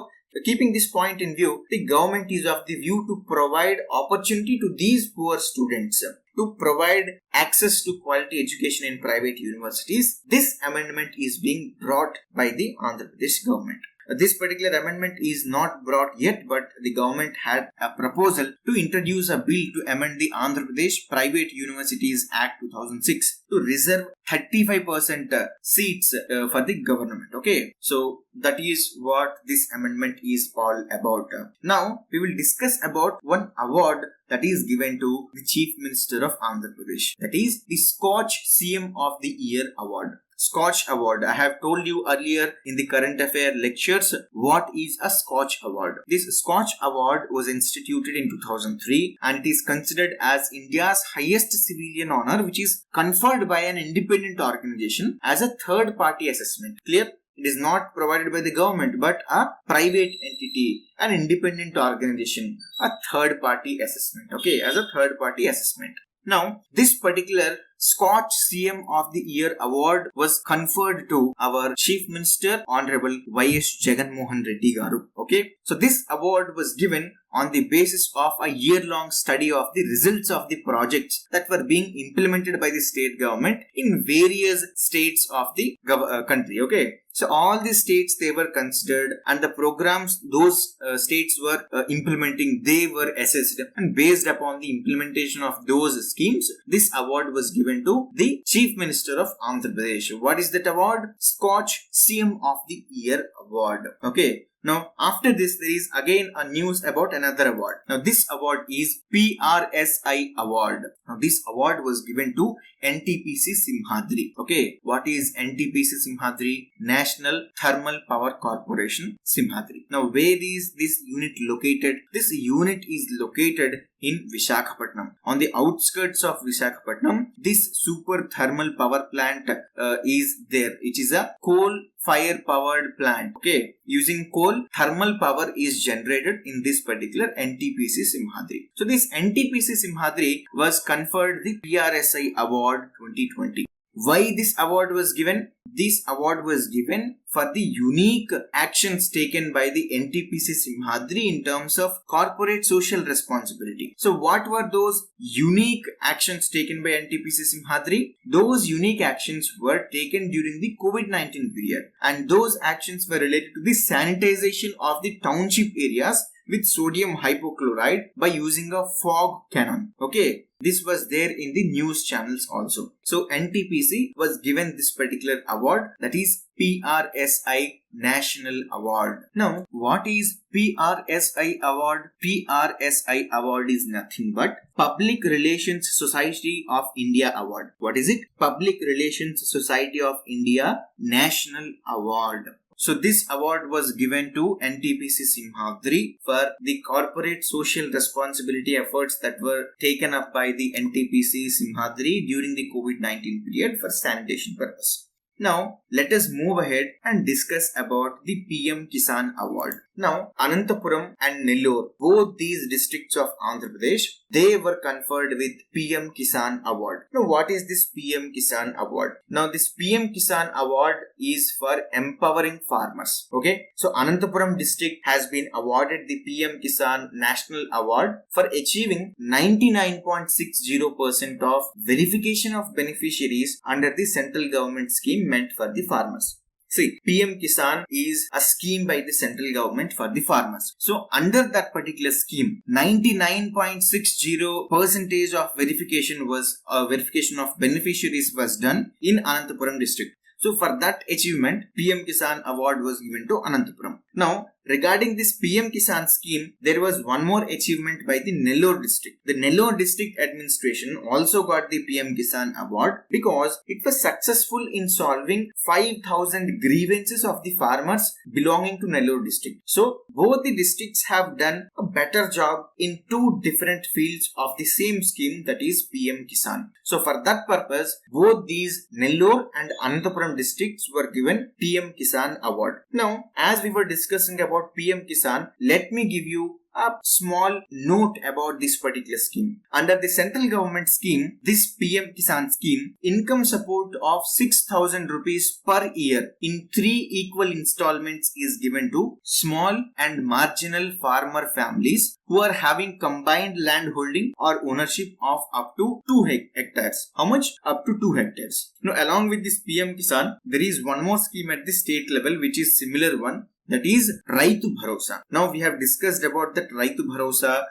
keeping this point in view, the government is of the view to provide opportunity to these poor students to provide access to quality education in private universities. This amendment is being brought by the Andhra Pradesh government. This particular amendment is not brought yet, but the government had a proposal to introduce a bill to amend the Andhra Pradesh Private Universities Act 2006 to reserve 35% seats for the government. Okay, so that is what this amendment is all about. Now we will discuss about one award that is given to the Chief Minister of Andhra Pradesh. That is the Scotch CM of the Year Award. Scotch Award. I have told you earlier in the current affair lectures what is a Scotch Award. This Scotch Award was instituted in 2003 and it is considered as India's highest civilian honor, which is conferred by an independent organization as a third party assessment. Clear? It is not provided by the government but a private entity, an independent organization, a third party assessment. Okay, as a third party assessment. Now, this particular Scotch CM of the Year award was conferred to our Chief Minister Honorable Y.S. Jagan Mohan Reddy Garu. Okay, so this award was given on the basis of a year-long study of the results of the projects that were being implemented by the state government in various states of the country. Okay, so all the states, they were considered and the programs those states were implementing, they were assessed, and based upon the implementation of those schemes, this award was given to the Chief Minister of Andhra Pradesh. What is that award? Scotch CM of the Year Award. Okay. Now, after this, there is again a news about another award. Now, this award is PRSI Award. Now, this award was given to NTPC Simhadri. Okay, what is NTPC Simhadri? National Thermal Power Corporation Simhadri. Now, where is this unit located? This unit is located in Visakhapatnam. On the outskirts of Visakhapatnam, this super thermal power plant is there. It is a coal fire powered plant. Okay, using coal, thermal power is generated in this particular NTPC Simhadri. So this NTPC Simhadri was conferred the PRSI Award 2020. Why this award was given? This award was given for the unique actions taken by the NTPC Simhadri in terms of corporate social responsibility. So what were those unique actions taken by NTPC Simhadri? Those unique actions were taken during the COVID-19 period, and those actions were related to the sanitization of the township areas with sodium hypochlorite by using a fog cannon. Okay, This was there in the news channels also. So NTPC was given this particular award, that is PRSI National Award. Now, what is PRSI Award? PRSI Award is nothing but Public Relations Society of India Award. What is it? Public Relations Society of India National Award. So this award was given to NTPC Simhadri for the corporate social responsibility efforts that were taken up by the NTPC Simhadri during the COVID-19 period for sanitation purpose. Now, let us move ahead and discuss about the PM Kisan Award. Now, Anantapuram and Nellore, both these districts of Andhra Pradesh, they were conferred with PM Kisan Award. Now, what is this PM Kisan Award? Now, this PM Kisan Award is for empowering farmers. Okay, so Anantapuram district has been awarded the PM Kisan National Award for achieving 99.60% of verification of beneficiaries under the central government scheme meant for the farmers. See, PM Kisan is a scheme by the central government for the farmers. So, under that particular scheme, 99.60% of verification of beneficiaries was done in Anantapuram district. So, for that achievement, PM Kisan Award was given to Anantapuram. Now, regarding this PM Kisan scheme, there was one more achievement by the Nellore district. The Nellore district administration also got the PM Kisan Award because it was successful in solving 5,000 grievances of the farmers belonging to Nellore district. So, both the districts have done a better job in two different fields of the same scheme, that is PM Kisan. So, for that purpose, both these Nellore and Anantapuram districts were given PM Kisan Award. Now, as we were discussing about PM Kisan, let me give you a small note about this particular scheme. Under the central government scheme, this PM Kisan scheme, income support of 6,000 rupees per year in 3 equal installments is given to small and marginal farmer families who are having combined land holding or ownership of up to 2 hectares. How much? Up to 2 hectares. Now, along with this PM Kisan, there is one more scheme at the state level which is similar one. That is Raitu Bharosa. Now, we have discussed about that Raitu Bharosa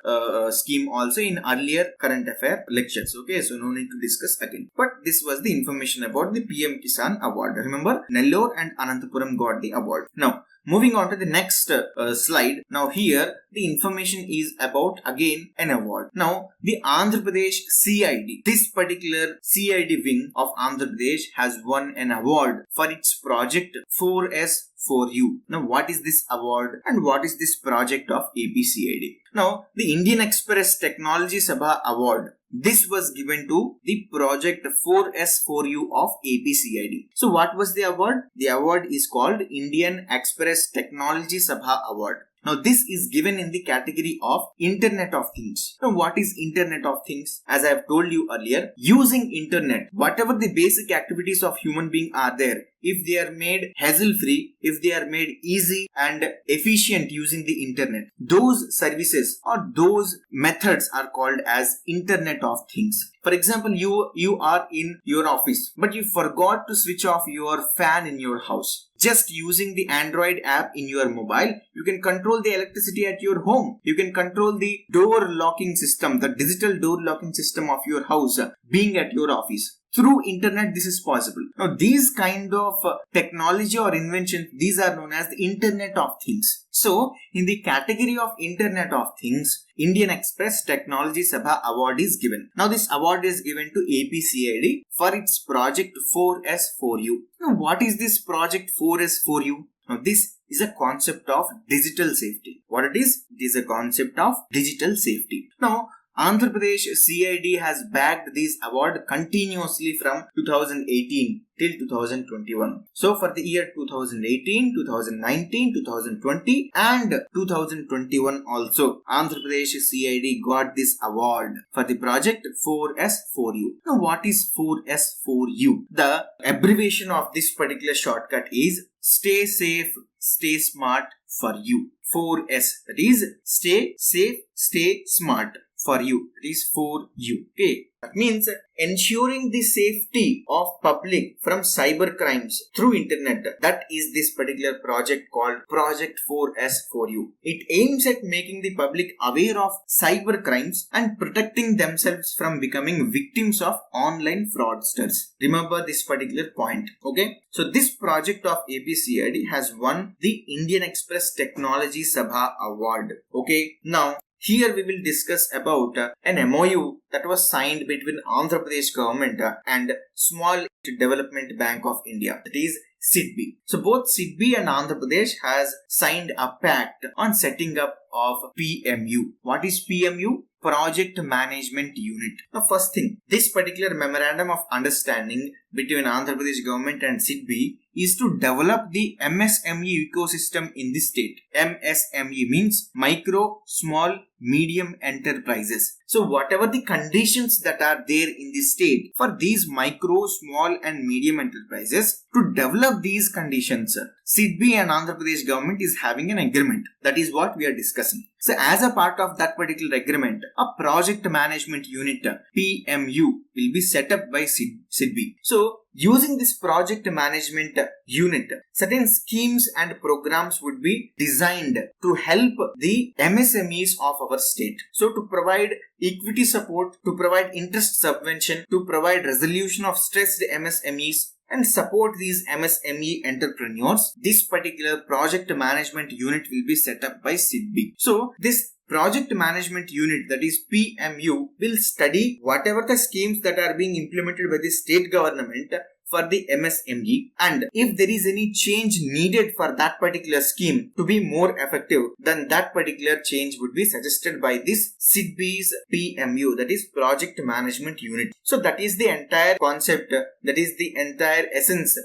scheme also in earlier current affair lectures. Okay, so no need to discuss again. But this was the information about the PM Kisan Award. Remember, Nellore and Anantapuram got the award. Now, moving on to the next slide. Now here the information is about again an award. Now the Andhra Pradesh CID, this particular CID wing of Andhra Pradesh has won an award for its project 4S4U. Now what is this award and what is this project of APCID? Now the Indian Express Technology Sabha Award, this was given to the project 4S4U of APCID. So what was the award? The award is called Indian Express Technology Sabha Award. Now this is given in the category of Internet of Things. Now what is Internet of Things? As I have told you earlier, using Internet, whatever the basic activities of human being are there, if they are made hassle-free, if they are made easy and efficient using the internet, those services or those methods are called as Internet of Things. For example, you are in your office, but you forgot to switch off your fan in your house. Just using the Android app in your mobile, you can control the electricity at your home. You can control the door locking system, the digital door locking system of your house being at your office. Through internet, this is possible. Now, these kind of technology or invention, these are known as the Internet of Things. So, in the category of Internet of Things, Indian Express Technology Sabha Award is given. Now, this award is given to APCID for its project 4S4U. Now, what is this project 4S4U? Now, this is a concept of digital safety. What it is? It is a concept of digital safety. Now, Andhra Pradesh CID has bagged this award continuously from 2018 till 2021. So for the year 2018, 2019, 2020 and 2021 also, Andhra Pradesh CID got this award for the project 4S4U. Now what is 4S4U? The abbreviation of this particular shortcut is Stay Safe, Stay Smart for You. 4S, that is Stay Safe, Stay Smart for you. It is for you. Okay. That means ensuring the safety of public from cyber crimes through internet. That is this particular project called Project 4S for you. It aims at making the public aware of cyber crimes and protecting themselves from becoming victims of online fraudsters. Remember this particular point. Okay. So this project of APCID has won the Indian Express Technology Sabha Award. Okay. Now, here we will discuss about an MOU that was signed between Andhra Pradesh government and Small Development Bank of India, that is SIDBI. So both SIDBI and Andhra Pradesh has signed a pact on setting up of PMU. What is PMU? Project Management Unit. Now, first thing, this particular memorandum of understanding between Andhra Pradesh government and SIDBI is to develop the MSME ecosystem in the state. MSME means micro, small, medium enterprises. So whatever the conditions that are there in the state for these micro, small and medium enterprises, to develop these conditions, SIDBI and Andhra Pradesh government is having an agreement. That is what we are discussing. So as a part of that particular agreement, a project management unit, PMU, will be set up by SIDBI. So using this project management unit, certain schemes and programs would be designed to help the MSMEs of our state. So to provide equity support, to provide interest subvention, to provide resolution of stressed MSMEs, and support these MSME entrepreneurs, this particular project management unit will be set up by SIDBI. So this project management unit, that is PMU, will study whatever the schemes that are being implemented by the state government for the MSME, and if there is any change needed for that particular scheme to be more effective, then that particular change would be suggested by this SIDBI's PMU, that is Project Management Unit. So that is the entire concept, that is the entire essence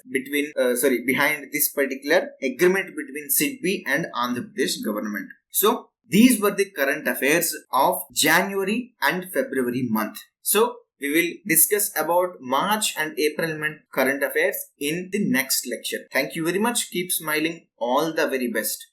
behind this particular agreement between SIDBI and Andhra Pradesh government. So these were the current affairs of January and February month. So we will discuss about March and April month current affairs in the next lecture. Thank you very much. Keep smiling. All the very best.